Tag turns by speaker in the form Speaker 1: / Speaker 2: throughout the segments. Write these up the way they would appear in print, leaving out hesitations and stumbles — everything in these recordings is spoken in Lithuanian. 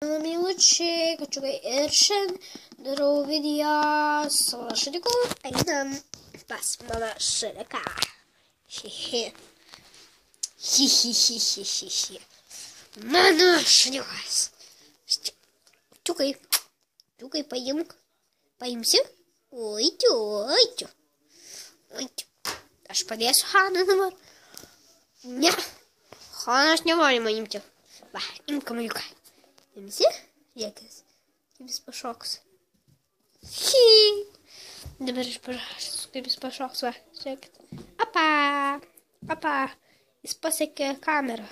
Speaker 1: Mylučiai, kačiukai ir šiandien darau video savo šuniuku. Einam pas mano šuniuką. Hihihihihihi. Mano šuniukas. Čiukai, paimk. Paimsi? Oitiu. Aš padėsiu Haną dabar. Ne. Hanas nenori imti. Va, imk kamuoliuką. Imsi? Žiūrėkis. Kaip jis pašoks. Dabar aš parašysiu, kaip jis pašoks. Va, žiūrėkit. Apa. Jis pasiekė kamerą.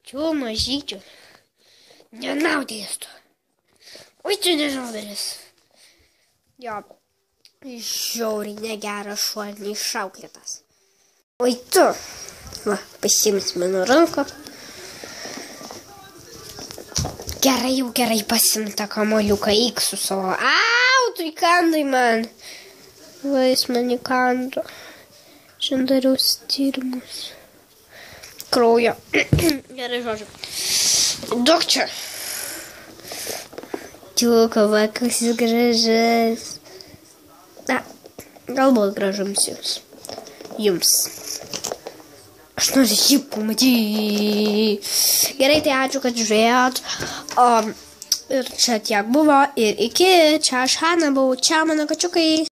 Speaker 1: Čiu mažyčiu. Nenaudės tu. Oi, čia nežauderis. Jo. Žiauriai negeras šuo, neišauklėtas. Oi tu. Va, pasiims mano ranką. Gerai pasimta kamuoliuką, eik su savo. Au, tu įkandai man. Va, jis man įkando. Šiandien dariau tyrimus. Kraujo. Gerai, žodžiu. Duok čia. Tiuka, va, koks jis gražus. Na, galbūt gražums jums. Aš noriu jį pamatyti. Gerai, tai ačiū, kad žiūrėjot. Ir čia tiek buvo. Ir iki. Čia aš Hana buvau. Čia mano kačiukai.